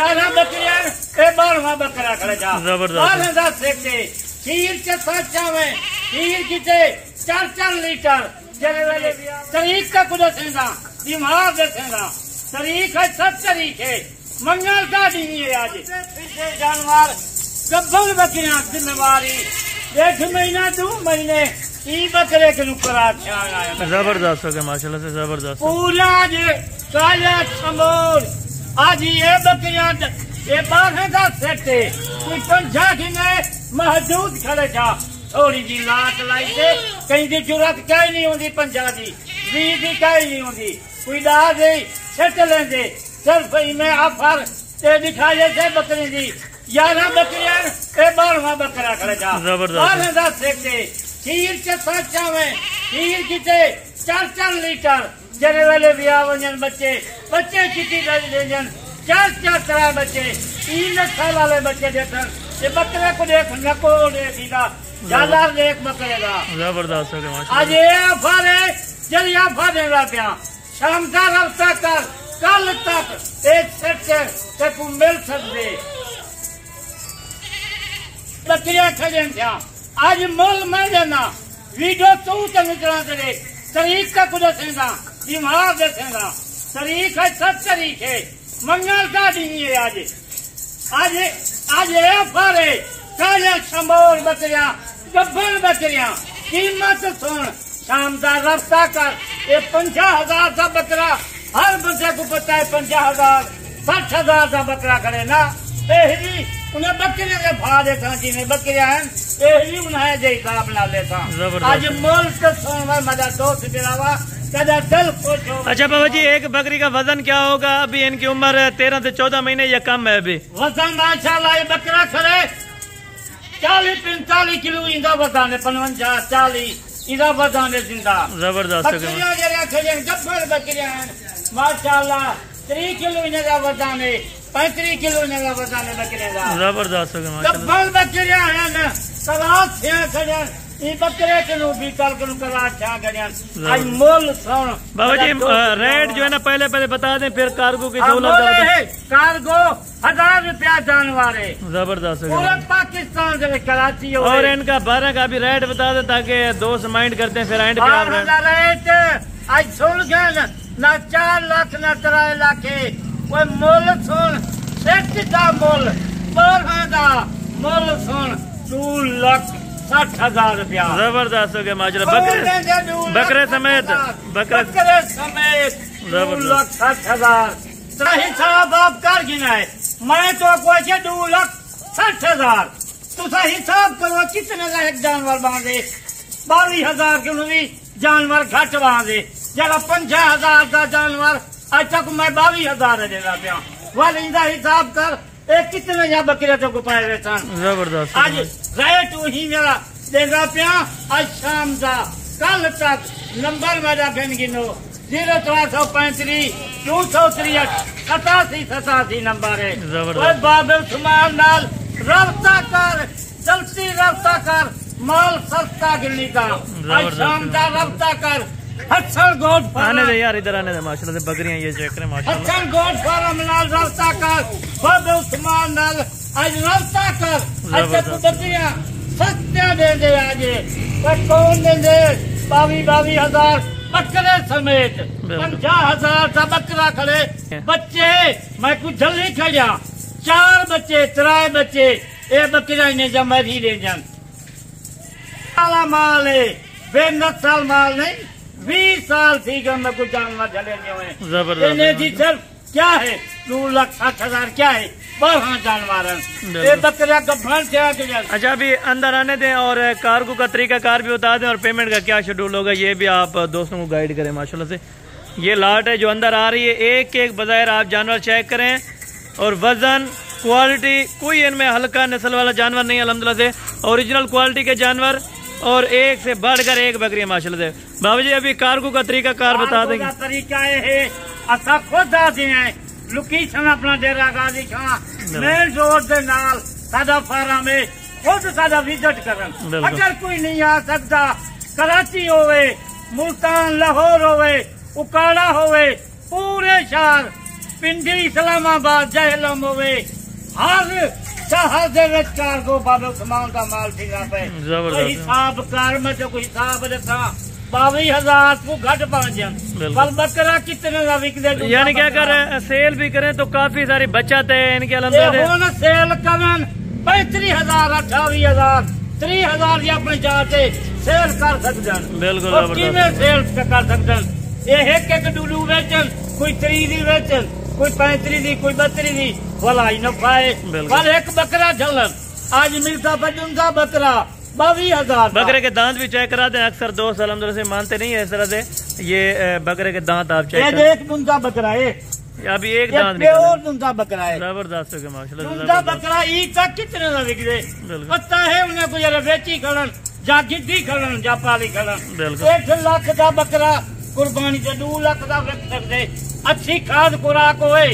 11 बकरियां 12वां बकरा खड़े जा जबरदस्त सेके खीर के साथ चावे खीर की 4 लीटर जरे वाले तरीक का कुछ सेंदा दिमाग देखेगा तरीक है सब तरीक है मंगल का दिन है आज फिर जानवर गब्बर बकरियां जिम्मेवारी 1 महीना 2 महीने ई बकरे के नुकरा जबरदस्त हो गया माशाल्लाह से जबरदस्त पूरा जे काला संबोल आज ये बकरियां ये 12 का सेट है कोई 50 की महजूद खड़े जा थोड़ी जी लाट लाई से कहीं की जरूरत कहीं नहीं होती 50 की 20 की कहीं नहीं होती कोई दाद सेट लेंगे सिर्फ में ऑफर दिखाई से बकरी दी 11 बकरियां 12वां बकरा खड़े जा जबरदस्त सेके खीर के साथ चावे खीर की 4 लीटर जरे वाले ब्याह वजन बच्चे कितनी लेजन 4 तरह बच्चे 3 साल वाले बच्चे देखन ये बकरे को देख नको देखा ज्यादा देख बकरे का जबरदस्त हो गया आज ये ऑफर है जल्दी ऑफर देगा प्या शाम का रफ्ता कर कल तक एक सेट से तू मिल सकते बकरियां खड़े थे आज मोल मैं देना वीडियो तू निकला करे तरीक का कुछ देगा दिमाग देखेगा तरीक है सब तरीक है मंगल का दिन है आज ऑफर है काले शंबोर बकरियां गब्बर बकरियां कीमत सुन शाम का रफ्ता कर ये 50,000 का बकरा हर बच्चे को पता है 50,000 60,000 का बकरा करे ना उन्हें बकरे के भा देता जिन्हें बकरियां हैं उन्हें जय हिसाब ना लेता आज मोल के सोन मजा दोस्त गिरावा कदा दिल खुश हो। अच्छा बाबा जी एक बकरी का वजन क्या होगा अभी इनकी उम्र 13 से 14 महीने या कम है अभी वजन माशाल्लाह ये बकरा खड़े 40-45 किलो इंदा वजन 55-40 इधर वजन जिंदा जबरदस्त गब्बर बकरियां माशाल्लाह 3 किलो इनका वजन है 35 किलो इनका वजन है बकरे का जबरदस्त गब्बर बकरियां है ना सलाद खड़े ये बकरे के लो भी कल के कला आज मोल सुन बाबा जी रेट जो है ना पहले बता दें फिर कार्गो की कार्गो 1000 रुपया जानवर है जबरदस्त पूरे पाकिस्तान से कराची और इनका 12 का भी रेट बता दें ताकि दोस्त माइंड करते हैं फिर एंड पे रेट आज सुन गए ना 4 लाख ना 3 लाख वो मोल सुन सेट का मोल 12 का मोल सुन 2,60,000 रुपया जबरदस्त हो गया माशाल्लाह बकरे समेत 2,60,000 हिसाब आप कर गिनाए मैं तो कोई 2,60,000 तो हिसाब करो कितने का एक जानवर बांधे 22,000 के भी जानवर घट बांधे जरा 50,000 का जानवर आज तक मैं 22,000 देगा प्या वाले हिसाब कर एक कितने यहाँ बकरे तो पाए रहता जबरदस्त आज रेट वही मेरा देगा प्या आज शाम का कल तक नंबर मेरा गिन गिनो 0335 263 87 नंबर है बाबे सुमान नाल रफ्ता कर जल्दी रफ्ता कर माल सस्ता गिरने का आज शाम का रफ्ता कर हसन गोड आने दे यार इधर आने दे माशाल्लाह से बकरियां ये चेक करें माशाल्लाह हसन गोड फार्म नाल रफ्ता कर बाबे सुमान नाल आज रफ्ता कर आज बकरियां सस्ते दे आज कौन दे 22,000 बकरे समेत 50,000 का बकरा खड़े बच्चे मैं कुछ जल्दी खड़ा 4 बच्चे 3 बच्चे ये बकरा ने जमा ही ले जान माल है 9 माल नहीं 20 साल थी गए मैं कुछ जानवर चले हुए जबरदस्त सर क्या है 2,60,000 क्या है हाँ जानवर ये बकरा गब्बर से अच्छा अभी अंदर आने दें और कार्गो का तरीका कार भी बता दें और पेमेंट का क्या शेड्यूल होगा ये भी आप दोस्तों को गाइड करें माशाल्लाह से ये लाट है जो अंदर आ रही है एक बजाय आप जानवर चेक करें और वजन क्वालिटी कोई इनमें हल्का नस्ल वाला जानवर नहीं अल्हम्दुलिल्लाह से ओरिजिनल क्वालिटी के जानवर और एक से बढ़कर एक बकरी माशाल्लाह से बाबा जी अभी कार्गो का तरीका कार बता देंगे तरीका है असा खुद आते हैं लोकेशन अपना डेरा गाजी खां मेन रोड के नाल सादा फार्म है खुद सादा विजिट करन अगर कोई नहीं आ सकता कराची होवे मुल्तान लाहौर होवे उकाड़ा होवे पूरे शहर पिंडी इस्लामाबाद जहलम होवे हर शहर दे विच कार्गो बाबे उस्मान दा माल फिरा पे हिसाब कार में जो कोई हिसाब दसा 22,000 को घट पहुंच जाए पर बकरा कितने का बिकदे यानी क्या कर सेल भी करें तो काफी सारी बचत है इनके अल्हम्दुलिल्लाह सेल करन 35,000 28,000 30,000 अपने जाते सेल कर सकदन बिल्कुल किवें सेल कर सकदन एक डुलू वेचन कोई 30 दी वेचन कोई 35 दी कोई 32 दी भला ही न पाए पर एक बकरा झलन आज मिलता बजुंगा बकरा 22,000 बकरे के दांत भी चेक करा दें अक्सर दोस्त अल्हम्दुलिल्लाह से मानते नहीं है इस तरह से ये बकरे के दांत आप चेक करें एक दुंदा बकरा है अभी एक दांत निकला और दुंदा बकरा है जबरदस्त है माशाल्लाह दुंदा बकरा ई तक कितने का बिक दे पता है उन्हें कोई जरा बेची खड़न जा गिद्दी खड़न जा पाली खड़न 1 लाख का बकरा कुर्बानी से 2 लाख का बिक सकते अच्छी खाद खुराक होए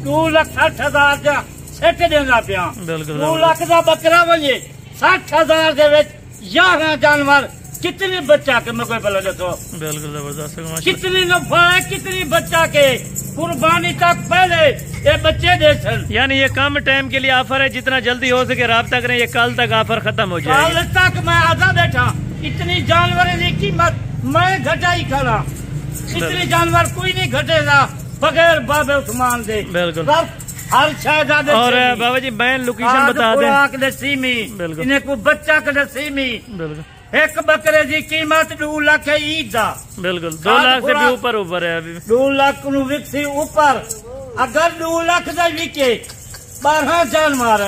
2,60,000 जा सेट देना पिया 2 लाख का बकरा बने 60,000 दे विच 11 जानवर कितने बच्चा के मैं कोई पहले दसो बिल्कुल जबरदस्त कितनी नफा है कितनी बच्चा के कुर्बानी तक पहले ये बच्चे दे सन यानी ये कम टाइम के लिए ऑफर है जितना जल्दी हो सके राब्ता करें ये कल तक ऑफर खत्म हो जाएगी कल तक मैं आधा बैठा इतनी जानवर की कीमत मैं घटाई खड़ा इतने जानवर कोई नहीं घटेगा बगैर बाबे उस्मान दे बिल्कुल हर शहजादे और बाबा जी मैं लोकेशन बता दें नसीमी बिल्कुल इन्हें कोई बच्चा का नसीमी बिल्कुल एक बकरे की कीमत 2 लाख है ईद का बिल्कुल 2 लाख से भी ऊपर है अभी 2 लाख विकसी ऊपर अगर 2 लाख का विके 12 जानवर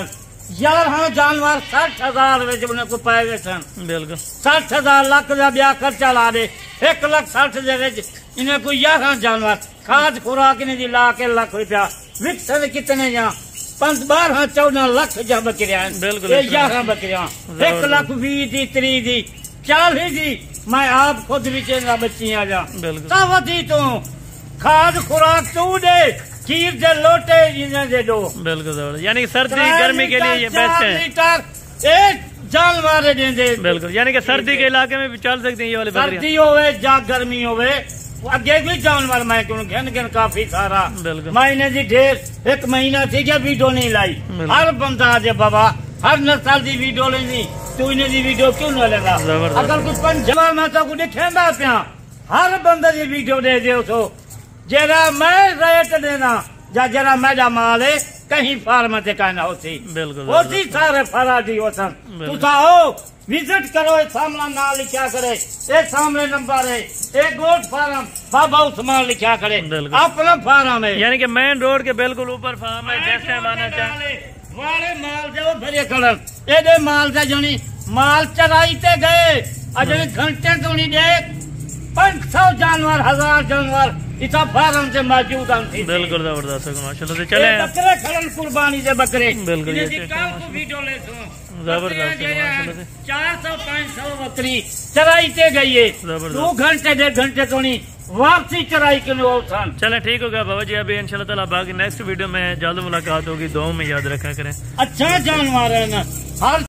11 जानवर 60,000 को पाए सन बिल्कुल 60,000 लाख का ब्याह खर्चा ला दे 1,60,000 इन्हें कोई 11 जानवर खाद खुराक इन्हें ला के लाख रुपया विकसन कितने यहाँ 12-14 लाख जा बकरियां 11 बकरियां 1,20,000 दी 30 दी 40 दी मैं आप खुद भी चेंगा बच्चियां जा सावधी तू खाद खुराक तू दे खीर दे लोटे इन्हें दे दो बिल्कुल यानी सर्दी गर्मी के लिए ये बेस्ट है लीटर एक जानवर दे बिल्कुल यानी कि सर्दी के इलाके में भी चल सकते हैं ये वाले सर्दी होवे जा गर्मी होवे अगे भी जानवर मैं क्यों घन काफी सारा महीने की ढेर 1 महीना थी क्या वीडियो नहीं लाई हर बंदा आज बाबा हर नस्ल की वीडियो लेनी तू इन्हें दी वीडियो क्यों न लेगा अगर कुछ पंजाब में तो कुछ खेदा पिया हर बंदे की वीडियो दे दो तो जरा मैं रेट देना जा जरा मेरा माल है कहीं फार्म से कहना होती होती सारे फराजी होसन तू आओ विजिट करो सामने नाम लिखा करे एक सामने नंबर है एक गोट फार्म बाबा उस्मान लिखा करे अपना फार्म है यानी कि मेन रोड के बिल्कुल ऊपर फार्म है जैसे हम आना चाहे वाले माल जो भरे कलर ए माल से जनी माल चराई ते गए अजनी घंटे तो नहीं दे 500 जानवर 1000 जानवर इतना फार्म से मौजूद थी बिल्कुल जबरदस्त माशाल्लाह से चले बकरे खड़न कुर्बानी से बकरे बिल्कुल कल को वीडियो ले सो जबरदस्त 400-500 बकरी चराई ते गई है 2 घंटे 1.5 घंटे तो नहीं वापसी चराई के लोग चले ठीक होगा बाबा जी अभी इंशाल्लाह ताला बाकी नेक्स्ट वीडियो में जल्द मुलाकात होगी दुआ में याद रखा करें अच्छा जानवर है ना हर